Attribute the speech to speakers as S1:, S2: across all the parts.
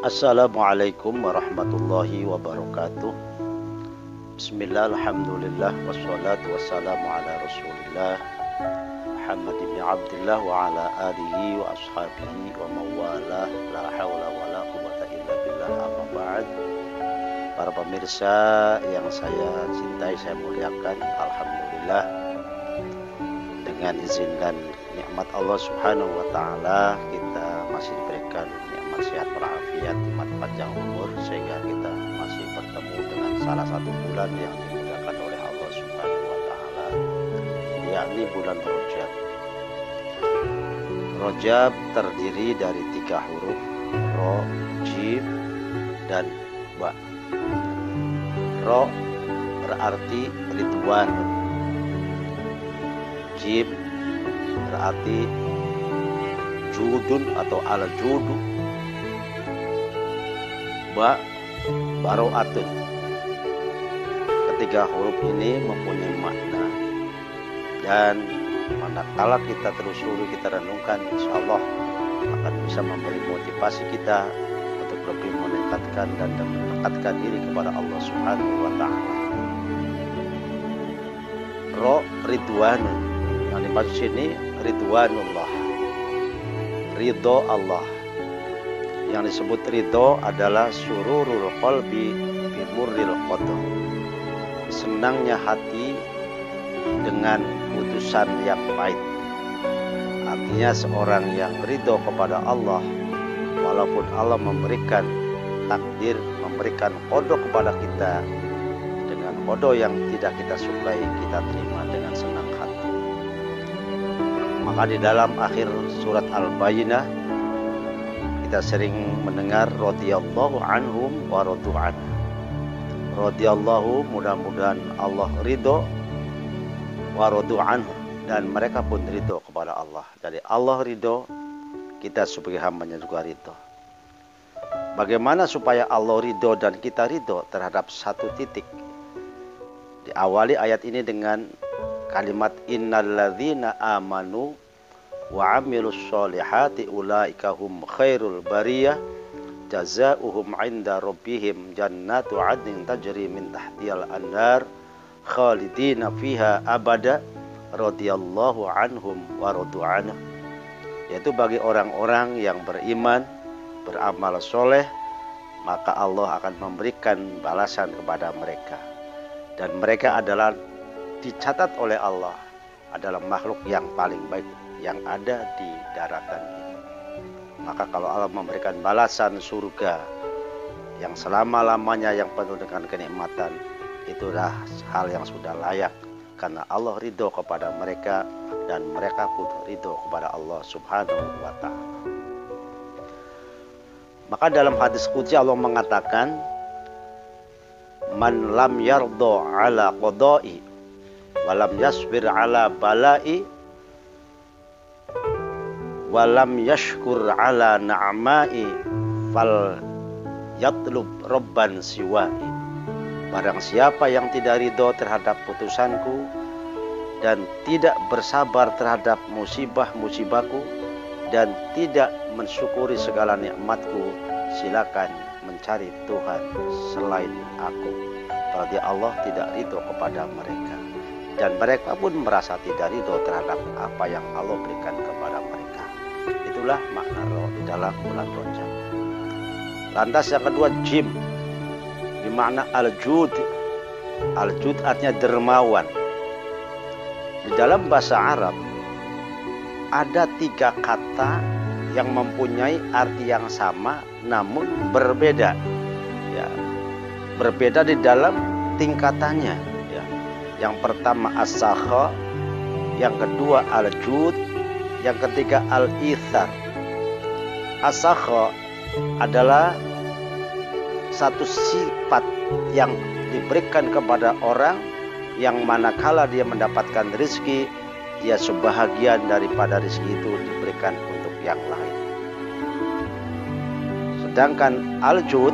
S1: Assalamualaikum warahmatullahi wabarakatuh. Bismillah, alhamdulillah, wassalatu wassalamu ala rasulillah Muhammad ibn Abdullah wa ala alihi wa ashabihi wa mawalah, la hawla wa la quwata illa billah, amma ba'd. Para pemirsa yang saya cintai, saya muliakan, alhamdulillah, dengan izin dan nikmat Allah subhanahu wa ta'ala, kita masih diberikan nikmat sehat walafiat, nikmat panjang umur, sehingga kita masih bertemu dengan salah satu bulan yang dimuliakan oleh Allah subhanahu wa ta'ala, yakni bulan Rajab. Rajab terdiri dari 3 huruf, Ro, Jim, dan Ba. Ro berarti Ridwan, Jim berarti Judun atau al-Judu, Ba Baro'atun. Ketiga huruf ini mempunyai makna, dan manakala kita telusuri, kita renungkan, insya Allah akan bisa memberi motivasi kita untuk lebih meningkatkan dan mendekatkan diri kepada Allah subhanahu wa ta'ala. Ro, Ridwanun, yang dimaksud sini Ridwanullah, ridho Allah. Yang disebut ridho adalah sururul qalbi bimurril qadar, senangnya hati dengan putusan yang pahit. Artinya seorang yang ridho kepada Allah, walaupun Allah memberikan takdir, memberikan qada kepada kita dengan qada yang tidak kita sukai, kita terima dengan senang hati. Maka di dalam akhir surat Al-Bayyinah kita sering mendengar radhiyallahu anhum wa radu anhu. Radhiyallahu, mudah-mudahan Allah ridho, wa radu anhu, dan mereka pun ridho kepada Allah. Jadi Allah ridho, kita sebagai hambanya juga ridho. Bagaimana supaya Allah ridho dan kita ridho terhadap satu titik? Diawali ayat ini dengan kalimat innalladzina amanu wa amilus solihati ulaika hum khairul bariyah jazaohum 'inda rabbihim jannatu 'adnin tajri min tahtihal anhar khalidina fiha abada radhiyallahu anhum wa radu anhu. Yaitu bagi orang-orang yang beriman, beramal soleh, maka Allah akan memberikan balasan kepada mereka, dan mereka adalah dicatat oleh Allah adalah makhluk yang paling baik yang ada di daratan ini. Maka kalau Allah memberikan balasan surga yang selama-lamanya yang penuh dengan kenikmatan, itulah hal yang sudah layak, karena Allah ridho kepada mereka dan mereka pun ridho kepada Allah subhanahu wa ta'ala. Maka dalam hadis qudsi Allah mengatakan, man lam yardo ala qadai walam yasbir ala balai walam yashkur ala na'mai fal yatlub robban siwai. Barang siapa yang tidak ridho terhadap putusanku dan tidak bersabar terhadap musibah-musibahku dan tidak mensyukuri segala nikmatku, silakan mencari Tuhan selain aku. Berarti Allah tidak ridho kepada mereka, dan mereka pun merasa tidak ridho terhadap apa yang Allah berikan kepada mereka. Itulah makna roh di dalam bulan Rajab. Lantas yang kedua, jim, bermakna al-jud. Al-jud artinya dermawan. Di dalam bahasa Arab ada 3 kata yang mempunyai arti yang sama namun berbeda. Ya, berbeda di dalam tingkatannya. Ya. Yang pertama as-sakha, yang kedua al-jud, yang ketiga al-ithar. As-sakha adalah satu sifat yang diberikan kepada orang yang manakala dia mendapatkan rezeki, dia sebahagian daripada rezeki itu diberikan untuk yang lain. Sedangkan al-jud,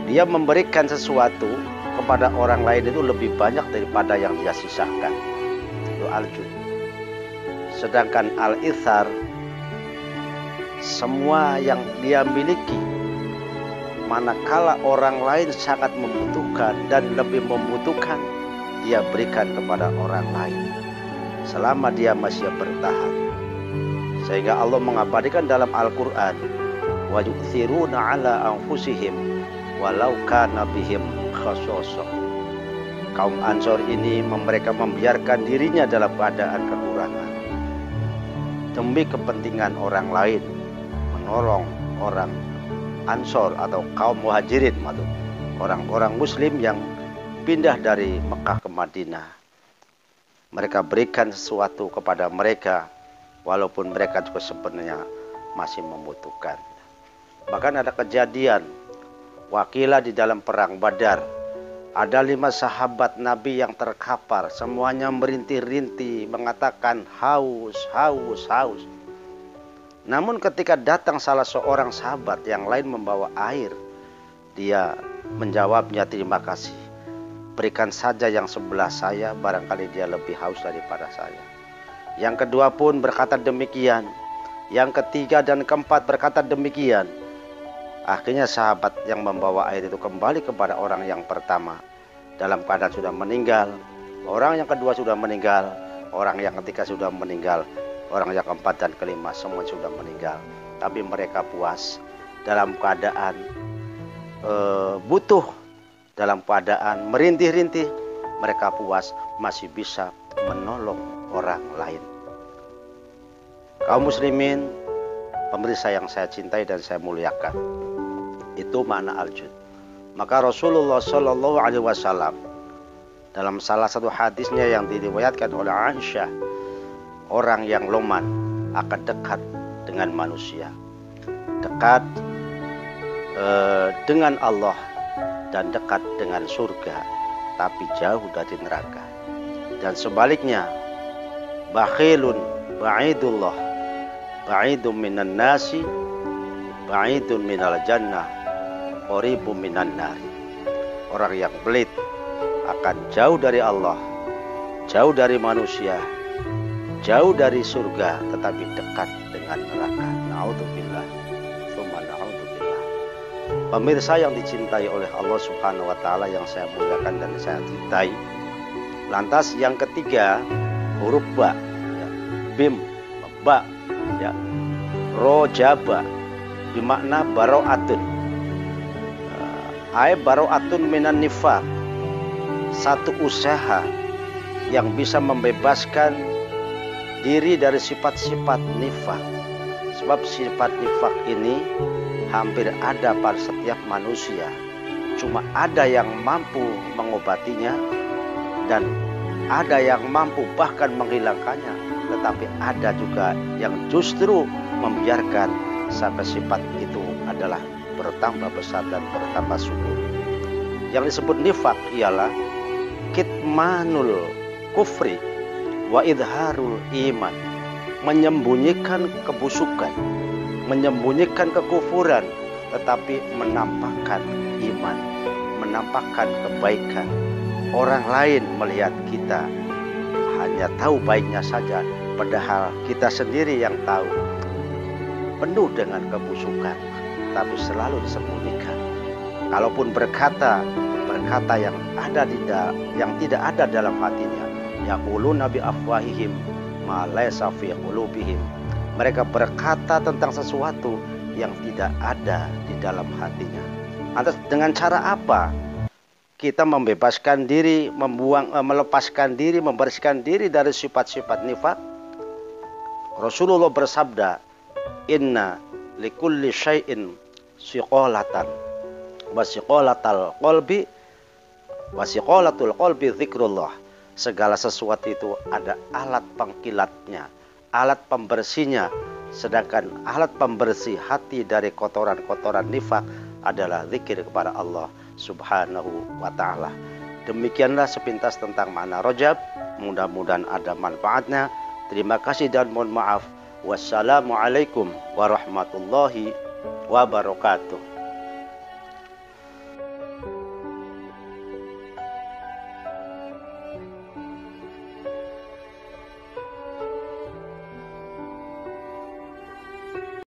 S1: dia memberikan sesuatu kepada orang lain itu lebih banyak daripada yang dia sisakan. Itu al-jud. Sedangkan al-ithar, semua yang dia miliki, manakala orang lain sangat membutuhkan dan lebih membutuhkan, dia berikan kepada orang lain selama dia masih bertahan. Sehingga Allah mengabadikan dalam Al-Quran, wa yu'thiruna ala anfusihim walau kana bihim khasasah. Kaum Ansor ini mereka membiarkan dirinya dalam keadaan kekurangan demi kepentingan orang lain, menolong orang Ansor atau kaum Muhajirin, orang-orang Muslim yang pindah dari Mekah ke Madinah. Mereka berikan sesuatu kepada mereka walaupun mereka juga sebenarnya masih membutuhkan. Bahkan ada kejadian wakilah di dalam perang Badar, ada 5 sahabat Nabi yang terkapar, semuanya merintih-rintih mengatakan haus, haus, haus. Namun ketika datang salah seorang sahabat yang lain membawa air, dia menjawabnya, terima kasih, berikan saja yang sebelah saya, barangkali dia lebih haus daripada saya. Yang kedua pun berkata demikian, yang ketiga dan keempat berkata demikian. Akhirnya sahabat yang membawa air itu kembali kepada orang yang pertama dalam keadaan sudah meninggal, orang yang kedua sudah meninggal, orang yang ketiga sudah meninggal, orang yang keempat dan kelima semua sudah meninggal. Tapi mereka puas dalam keadaan butuh, dalam keadaan merintih-rintih, mereka puas masih bisa menolong orang lain. Kaum muslimin, pemirsa yang saya cintai dan saya muliakan, itu makna al-jud. Maka Rasulullah Shallallahu Alaihi Wasallam dalam salah satu hadisnya yang diriwayatkan oleh Aisyah, orang yang loman akan dekat dengan manusia, dekat dengan Allah dan dekat dengan surga, tapi jauh dari neraka. Dan sebaliknya, bakhilun ba'idullah, ba'idun minan nasi, ba'idun minal jannah, qoribun minan nari. Orang yang belit akan jauh dari Allah, jauh dari manusia, jauh dari surga, tetapi dekat dengan neraka. Na'udzubillah, tsumma na'udzubillah. Pemirsa yang dicintai oleh Allah Subhanahu wa taala, yang saya muliakan dan saya cintai. Lantas yang ketiga, huruf ba, ya. Bim, ba, ya. Rojaba, bermakna baro'atun. Ai baro'atun minan nifaq. Satu usaha yang bisa membebaskan diri dari sifat-sifat nifaq. Sebab sifat nifaq ini hampir ada pada setiap manusia. Cuma ada yang mampu mengobatinya dan ada yang mampu bahkan menghilangkannya. Tetapi ada juga yang justru membiarkan sampai sifat itu adalah bertambah besar dan bertambah subur. Yang disebut nifaq ialah kitmanul kufri wa idharul iman, menyembunyikan kebusukan, menyembunyikan kekufuran, tetapi menampakkan iman, menampakkan kebaikan. Orang lain melihat kita hanya tahu baiknya saja, padahal kita sendiri yang tahu penuh dengan kebusukan, tapi selalu disembunyikan. Kalaupun berkata yang ada yang tidak ada dalam hatinya, yaquluna bi afwahihim ma laysa fi qulubihim. Mereka berkata tentang sesuatu yang tidak ada di dalam hatinya. Lantas dengan cara apa kita membebaskan diri, melepaskan diri, membersihkan diri dari sifat-sifat nifaq? Rasulullah bersabda, inna likulli syai'in siqolatan wasiqolatal qalbi wasiqolatul qalbi zikrullah. Segala sesuatu itu ada alat pengkilatnya, alat pembersihnya. Sedangkan alat pembersih hati dari kotoran-kotoran nifaq adalah zikir kepada Allah Subhanahu wa ta'ala. Demikianlah sepintas tentang makna Rajab. Mudah-mudahan ada manfaatnya. Terima kasih dan mohon maaf. Wassalamualaikum warahmatullahi wabarakatuh.